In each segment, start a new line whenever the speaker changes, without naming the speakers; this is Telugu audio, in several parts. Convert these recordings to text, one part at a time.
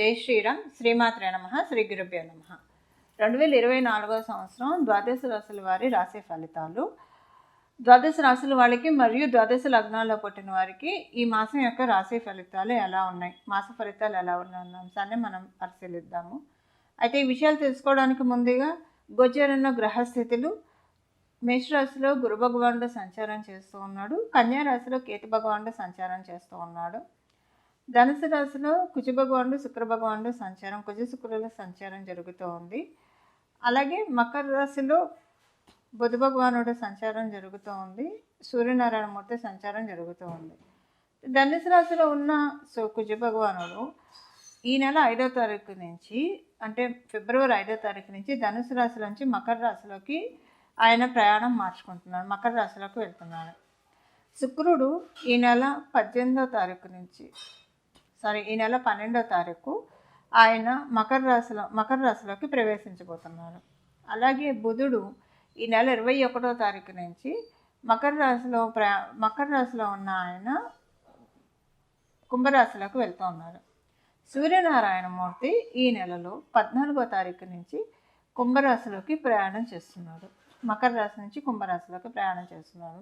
జై శ్రీరామ్. శ్రీమాత్రే నమః. శ్రీ గురుభ్యో నమః. 2024 సంవత్సరం ద్వాదశ రాశుల వారి రాశి ఫలితాలు. ద్వాదశ రాశుల వాళ్ళకి మరియు ద్వాదశ లగ్నాల్లో పుట్టిన వారికి ఈ మాసం యొక్క రాశి ఫలితాలు ఎలా ఉన్నాయి, మాస ఫలితాలు ఎలా ఉన్నాయి అన్న అంశాన్ని మనం పరిశీలిద్దాము. అయితే ఈ విషయాలు తెలుసుకోవడానికి ముందుగా గోచరంలో గ్రహస్థితులు. మేషరాశిలో గురు భగవానుడు సంచారం చేస్తూ ఉన్నాడు. కన్యా రాశిలో కేతు భగవానుడు సంచారం చేస్తూ ఉన్నాడు. ధనుసు రాశిలో కుజ భగవానుడు శుక్ర భగవానుడు సంచారం, కుజ శుక్రుల సంచారం జరుగుతూ ఉంది. అలాగే మకర రాశిలో బుధ భగవానుడు సంచారం జరుగుతూ ఉంది. సూర్యనారాయణమూర్తి సంచారం జరుగుతూ ఉంది. ధనుసు రాశిలో ఉన్న కుజ భగవానుడు ఈ నెల 5వ తారీఖు నుంచి, అంటే ఫిబ్రవరి 5వ తారీఖు నుంచి ధనుసు రాశి నుంచి మకర రాశిలోకి ఆయన ప్రయాణం మార్చుకుంటున్నాడు, మకర రాశిలోకి వెళ్తున్నాడు. శుక్రుడు ఈ నెల 18వ తారీఖు నుంచి ఈ నెల 12వ తారీఖు ఆయన మకర రాశిలోకి ప్రవేశించబోతున్నారు. అలాగే బుధుడు ఈ నెల 21వ తారీఖు నుంచి మకర రాశిలో ఉన్న ఆయన కుంభరాశిలోకి వెళ్తూ ఉన్నారు. సూర్యనారాయణమూర్తి ఈ నెలలో 14వ తారీఖు నుంచి కుంభరాశిలోకి ప్రయాణం చేస్తున్నాడు, మకర రాశి నుంచి కుంభరాశిలోకి ప్రయాణం చేస్తున్నాడు.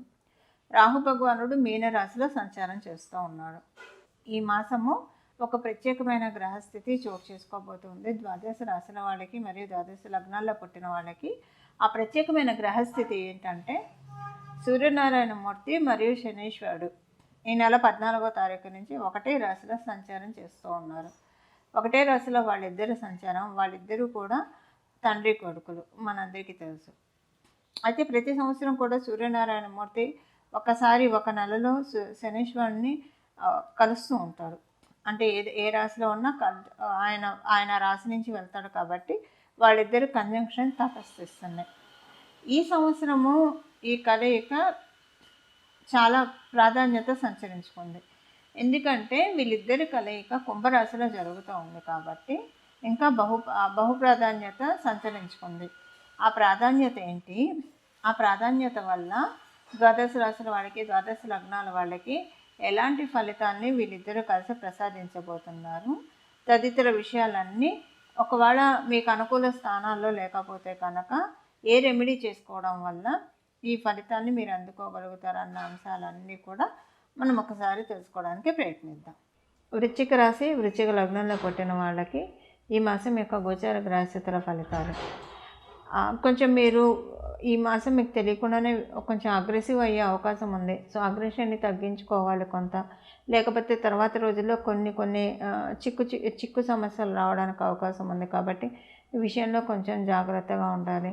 రాహు భగవానుడు మీనరాశిలో సంచారం చేస్తూ ఉన్నాడు. ఈ మాసము ఒక ప్రత్యేకమైన గ్రహస్థితి చోటు చేసుకోబోతుంది ద్వాదశ రాశుల వాళ్ళకి మరియు ద్వాదశ లగ్నాల్లో పుట్టిన వాళ్ళకి. ఆ ప్రత్యేకమైన గ్రహస్థితి ఏంటంటే సూర్యనారాయణమూర్తి మరియు శనీశ్వరుడు ఈ నెల 14వ తారీఖు నుంచి ఒకటే రాశిలో సంచారం చేస్తూ ఉన్నారు. ఒకటే రాశిలో వాళ్ళిద్దరూ కూడా తండ్రి కొడుకులు, మనందరికీ తెలుసు. అయితే ప్రతి సంవత్సరం కూడా సూర్యనారాయణమూర్తి ఒకసారి ఒక నెలలో శనీశ్వరుని కలుస్తూ ఉంటాడు. అంటే ఏ రాశిలో ఉన్నా ఆయన రాశి నుంచి వెళ్తాడు కాబట్టి వాళ్ళిద్దరు కంజంక్షన్ తటస్థిస్తున్నాయి. ఈ సంవత్సరము ఈ కలయిక చాలా ప్రాధాన్యత సంచరించుకుంది. ఎందుకంటే వీళ్ళిద్దరి కలయిక కుంభరాశిలో జరుగుతూ ఉంది కాబట్టి ఇంకా బహు ప్రాధాన్యత సంచరించుకుంది. ఆ ప్రాధాన్యత ఏంటి? ఆ ప్రాధాన్యత వల్ల ద్వాదశ రాశుల వాళ్ళకి, ద్వాదశ లగ్నాల వాళ్ళకి ఎలాంటి ఫలితాన్ని వీళ్ళిద్దరూ కలిసి ప్రసాదించబోతున్నారు తదితర విషయాలన్నీ, ఒకవేళ మీకు అనుకూల స్థానాల్లో లేకపోతే కనుక ఏ రెమెడీ చేసుకోవడం వల్ల ఈ ఫలితాన్ని మీరు అందుకోగలుగుతారన్న అంశాలన్నీ కూడా మనం ఒకసారి తెలుసుకోవడానికి ప్రయత్నిద్దాం. వృశ్చిక రాశి, వృశ్చిక లగ్నంలో పుట్టిన వాళ్ళకి ఈ మాసం యొక్క గోచార గ్రహస్థితుల ఫలితాలు. కొంచెం మీరు ఈ మాసం మీకు తెలియకుండానే కొంచెం అగ్రెసివ్ అయ్యే అవకాశం ఉంది. సో అగ్రెషన్ని తగ్గించుకోవాలి కొంత, లేకపోతే తర్వాత రోజుల్లో కొన్ని చిక్కు సమస్యలు రావడానికి అవకాశం ఉంది. కాబట్టి ఈ విషయంలో కొంచెం జాగ్రత్తగా ఉండాలి.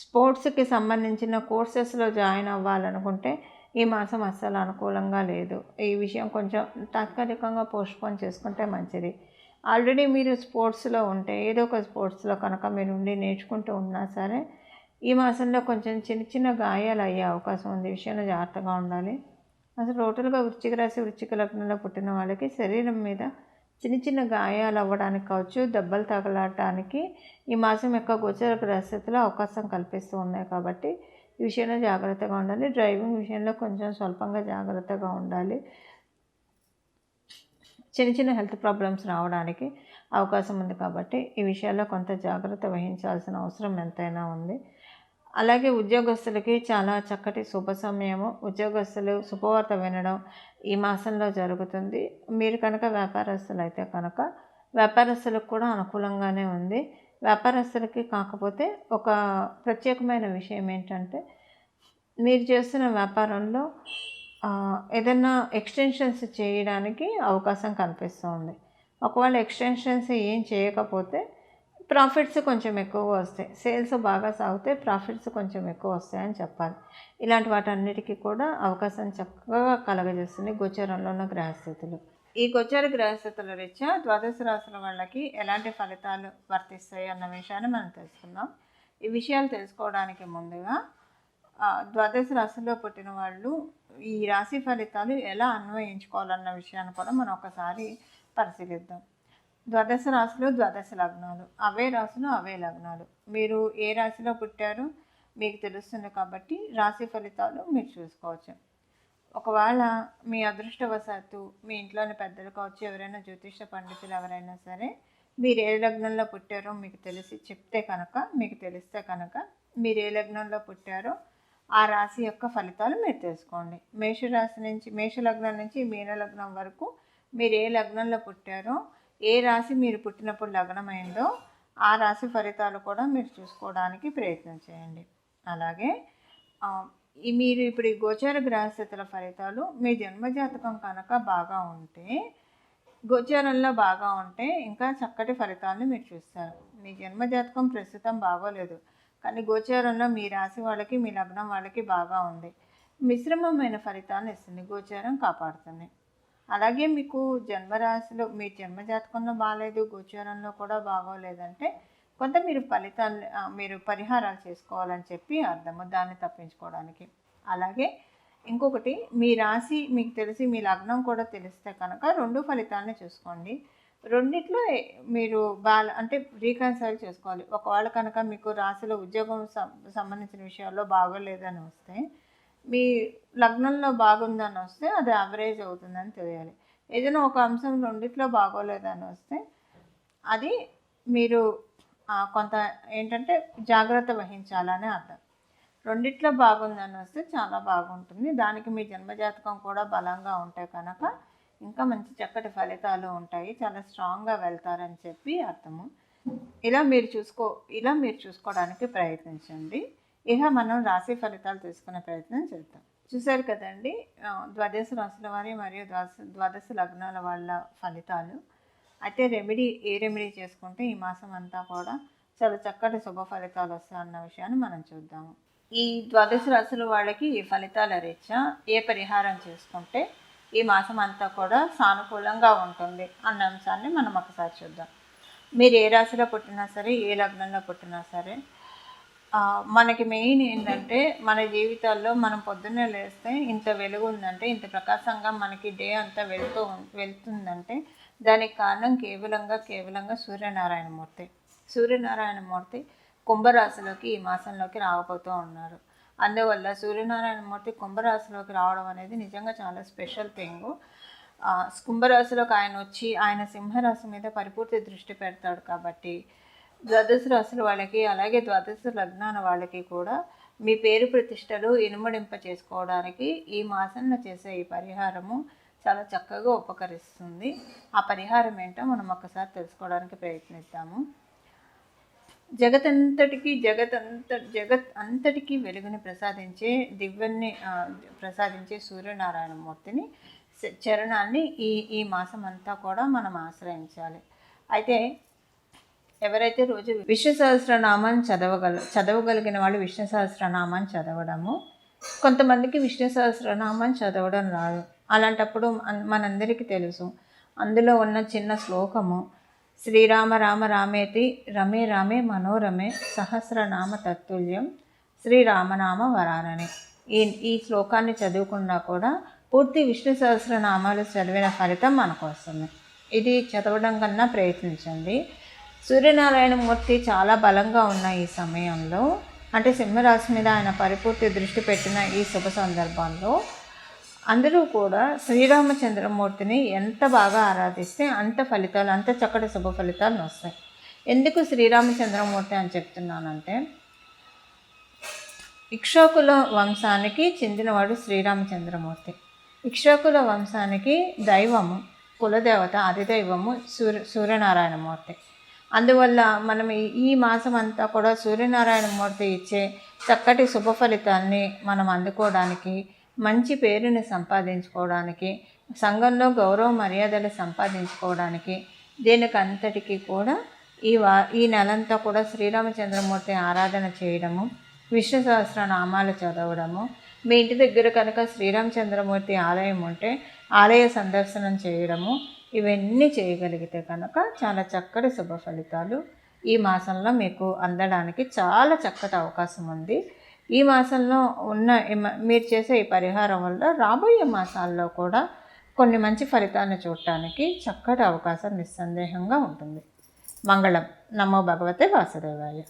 స్పోర్ట్స్కి సంబంధించిన కోర్సెస్లో జాయిన్ అవ్వాలనుకుంటే ఈ మాసం అస్సలు అనుకూలంగా లేదు. ఈ విషయం కొంచెం తాత్కాలికంగా పోస్ట్పోన్ చేసుకుంటే మంచిది. ఆల్రెడీ మీరు స్పోర్ట్స్లో ఉంటే, ఏదో ఒక స్పోర్ట్స్లో కనుక మీరు ఉండి నేర్చుకుంటూ ఉన్నా సరే ఈ మాసంలో కొంచెం చిన్న గాయాలు అయ్యే అవకాశం ఉంది. విషయంలో జాగ్రత్తగా ఉండాలి. అసలు టోటల్గా వృశ్చిక రాశి, వృశ్చిక లగ్నంలో పుట్టిన వాళ్ళకి శరీరం మీద చిన్న గాయాలు అవ్వడానికి కావచ్చు, దెబ్బలు తగలటానికి ఈ మాసం యొక్క గోచర గ్రహస్థితిలో అవకాశం కల్పిస్తూ ఉన్నాయి. కాబట్టి ఈ విషయంలో జాగ్రత్తగా ఉండాలి. డ్రైవింగ్ విషయంలో కొంచెం స్వల్పంగా జాగ్రత్తగా ఉండాలి. చిన్న హెల్త్ ప్రాబ్లమ్స్ రావడానికి అవకాశం ఉంది. కాబట్టి ఈ విషయాల్లో కొంత జాగ్రత్త వహించాల్సిన అవసరం ఎంతైనా ఉంది. అలాగే ఉద్యోగస్తులకి చాలా చక్కటి శుభ సమయము. ఉద్యోగస్తులు శుభవార్త వినడం ఈ మాసంలో జరుగుతుంది. మీరు కనుక వ్యాపారస్తులు అయితే కనుక వ్యాపారస్తులకు కూడా అనుకూలంగానే ఉంది. వ్యాపారస్తులకి కాకపోతే ఒక ప్రత్యేకమైన విషయం ఏంటంటే మీరు చేస్తున్న వ్యాపారంలో ఏదైనా ఎక్స్టెన్షన్స్ చేయడానికి అవకాశం కనిపిస్తుంది. ఒకవేళ ఎక్స్టెన్షన్స్ ఏం చేయకపోతే ప్రాఫిట్స్ కొంచెం ఎక్కువ వస్తాయి. సేల్స్ బాగా సాగితే ప్రాఫిట్స్ కొంచెం ఎక్కువ వస్తాయని చెప్పాలి. ఇలాంటి వాటన్నిటికీ కూడా అవకాశం చక్కగా కలగజేస్తుంది గోచరంలో ఉన్న గ్రహస్థితులు. ఈ గోచర గ్రహస్థితుల రీత్యా ద్వాదశ రాశుల వాళ్ళకి ఎలాంటి ఫలితాలు వర్తిస్తాయి అన్న విషయాన్ని మనం తెలుసుకుందాం. ఈ విషయాలు తెలుసుకోవడానికి ముందుగా ద్వాదశ రాశుల్లో పుట్టిన వాళ్ళు ఈ రాశి ఫలితాలు ఎలా అన్వయించుకోవాలన్న విషయాన్ని కూడా మనం ఒకసారి పరిశీలిద్దాం. ద్వాదశ రాశులు, ద్వాదశ లగ్నాలు, అవే రాశులు అవే లగ్నాలు. మీరు ఏ రాశిలో పుట్టారో మీకు తెలుస్తుంది కాబట్టి రాశి ఫలితాలు మీరు చూసుకోవచ్చు. ఒకవేళ మీ అదృష్టవశాత్తు మీ ఇంట్లోని పెద్దలు కావచ్చు, ఎవరైనా జ్యోతిష పండితులు ఎవరైనా సరే మీరు ఏ లగ్నంలో పుట్టారో మీకు తెలిస్తే కనుక మీరు ఏ లగ్నంలో పుట్టారో ఆ రాశి యొక్క ఫలితాలు మీరు తెలుసుకోండి. మేష లగ్నం నుంచి మీన లగ్నం వరకు మీరు ఏ లగ్నంలో పుట్టారో, ఏ రాశి మీరు పుట్టినప్పుడు లగ్నమైందో ఆ రాశి ఫలితాలు కూడా మీరు చూసుకోవడానికి ప్రయత్నం చేయండి. అలాగే మీరు ఇప్పుడు ఈ గోచార గ్రహస్థితుల ఫలితాలు మీ జన్మజాతకం కనుక బాగా ఉంటే, గోచారంలో బాగా ఉంటే ఇంకా చక్కటి ఫలితాలను మీరు చూస్తారు. మీ జన్మజాతకం ప్రస్తుతం బాగోలేదు, కానీ గోచారంలో మీ రాశి వాళ్ళకి, మీ లగ్నం వాళ్ళకి బాగా ఉంది. మిశ్రమమైన ఫలితాలను ఇస్తుంది, గోచారం కాపాడుతుంది. అలాగే మీకు జన్మరాశిలో మీ జన్మజాతకంలో బాగాలేదు, గోచారంలో కూడా బాగోలేదంటే కొంత మీరు పరిహారాలు చేసుకోవాలని చెప్పి అర్థము, దాన్ని తప్పించుకోవడానికి. అలాగే ఇంకొకటి, మీ రాశి మీకు తెలిసి మీ లగ్నం కూడా తెలిస్తే కనుక 2 ఫలితాలని చూసుకోండి. రెండిట్లో మీరు అంటే రీకన్సైల్ చేసుకోవాలి. ఒకవేళ కనుక మీకు రాశిలో ఉద్యోగం సంబంధించిన విషయాల్లో బాగోలేదని వస్తే, మీ లగ్నంలో బాగుందని వస్తే అది యావరేజ్ అవుతుందని తెలియాలి. ఏదైనా ఒక అంశం రెండిట్లో బాగోలేదని వస్తే అది మీరు కొంత ఏంటంటే జాగ్రత్త వహించాలని అర్థం. రెండిట్లో బాగుందని వస్తే చాలా బాగుంటుంది. దానికి మీ జన్మజాతకం కూడా బలంగా ఉంటే కనుక ఇంకా మంచి చక్కటి ఫలితాలు ఉంటాయి, చాలా స్ట్రాంగ్గా వెళ్తారని చెప్పి అర్థము. ఇలా మీరు చూసుకోవడానికి ప్రయత్నించండి. ఇక మనం రాశి ఫలితాలు తీసుకునే ప్రయత్నం చేద్దాం. చూశారు కదండి, ద్వాదశ రాశుల వారి మరియు ద్వాదశ లగ్నాల వాళ్ళ ఫలితాలు. అయితే ఏ రెమెడీ చేసుకుంటే ఈ మాసం అంతా కూడా చాలా చక్కటి శుభ ఫలితాలు వస్తాయి అన్న విషయాన్ని మనం చూద్దాము. ఈ ద్వాదశ రాశుల వాళ్ళకి ఈ ఫలితాల రీత్యా ఏ పరిహారం చేసుకుంటే ఈ మాసం అంతా కూడా సానుకూలంగా ఉంటుంది అన్న అంశాన్ని మనం ఒకసారి చూద్దాం. మీరు ఏ రాశిలో పుట్టినా సరే, ఏ లగ్నంలో పుట్టినా సరే, మనకి మెయిన్ ఏంటంటే మన జీవితాల్లో మనం పొద్దున్నే లేస్తే ఇంత వెలుగు ఉందంటే, ఇంత ప్రకాశంగా మనకి డే అంతా వెళ్తుందంటే దానికి కారణం కేవలంగా సూర్యనారాయణమూర్తి కుంభరాశిలోకి ఈ మాసంలోకి రాకపోతూ ఉన్నారు. అందువల్ల సూర్యనారాయణమూర్తి కుంభరాశిలోకి రావడం అనేది నిజంగా చాలా స్పెషల్ థింగ్. కుంభరాశిలోకి ఆయన వచ్చి ఆయన సింహరాశి మీద పరిపూర్తి దృష్టి పెడతాడు. కాబట్టి ద్వాదశ రాశుల వాళ్ళకి, అలాగే ద్వాదశ లగ్నాల వాళ్ళకి కూడా మీ పేరు ప్రతిష్టలు ఇనుమడింప చేసుకోవడానికి ఈ మాసంలో చేసే ఈ పరిహారము చాలా చక్కగా ఉపకరిస్తుంది. ఆ పరిహారం ఏంటో మనం ఒక్కసారి తెలుసుకోవడానికి ప్రయత్నిద్దాము. జగత్ అంతటికీ వెలుగుని ప్రసాదించే దివ్యాన్ని ప్రసాదించే సూర్యనారాయణమూర్తిని చరణాన్ని ఈ మాసం అంతా కూడా మనం ఆశ్రయించాలి. అయితే ఎవరైతే రోజు విష్ణు సహస్రనామాన్ని చదవగలిగిన వాళ్ళు విష్ణు సహస్రనామాన్ని చదవడము, కొంతమందికి విష్ణు సహస్రనామాన్ని చదవడం రాదు. అలాంటప్పుడు మనందరికీ తెలుసు, అందులో ఉన్న చిన్న శ్లోకము శ్రీరామ రామ రామేతి రమే రామే మనోరమే సహస్రనామ తత్తుల్యం శ్రీరామనామ వరానని. ఈ శ్లోకాన్ని చదువుకున్నా కూడా పూర్తి విష్ణు సహస్రనామాలు చదివిన ఫలితం మనకు వస్తుంది. ఇది చదవడం కన్నా ప్రయత్నించండి. సూర్యనారాయణమూర్తి చాలా బలంగా ఉన్న ఈ సమయంలో, అంటే సింహరాశి మీద ఆయన పరిపూర్తి దృష్టి పెట్టిన ఈ శుభ సందర్భంలో అందరూ కూడా శ్రీరామచంద్రమూర్తిని ఎంత బాగా ఆరాధిస్తే అంత చక్కటి శుభ ఫలితాలు వస్తాయి. ఎందుకు శ్రీరామచంద్రమూర్తి అని చెప్తున్నానంటే, ఇక్ష్వాకుల వంశానికి చెందినవాడు శ్రీరామచంద్రమూర్తి. ఇక్ష్వాకుల వంశానికి దైవము, కులదేవత, ఆదిదైవము సూర్యనారాయణమూర్తి. అందువల్ల మనం ఈ మాసం అంతా కూడా సూర్యనారాయణమూర్తి ఇచ్చే చక్కటి శుభ ఫలితాన్ని మనం అందుకోవడానికి, మంచి పేరుని సంపాదించుకోవడానికి, సంఘంలో గౌరవ మర్యాదలు సంపాదించుకోవడానికి, దీనికంతటికీ కూడా ఈ నెలంతా కూడా శ్రీరామచంద్రమూర్తి ఆరాధన చేయడము, విష్ణు సహస్రనామాలు చదవడము, మీ ఇంటి దగ్గర కనుక శ్రీరామచంద్రమూర్తి ఆలయం ఉంటే ఆలయ సందర్శనం చేయడము, ఇవన్నీ చేయగలిగితే కనుక చాలా చక్కటి శుభ ఫలితాలు ఈ మాసంలో మీకు అందడానికి చాలా చక్కటి అవకాశం ఉంది. ఈ మాసంలో మీరు చేసే ఈ పరిహారం వల్ల రాబోయే మాసాల్లో కూడా కొన్ని మంచి ఫలితాలను చూడటానికి చక్కటి అవకాశం నిస్సందేహంగా ఉంటుంది. మంగళం. నమో భగవతే వాసుదేవాయ.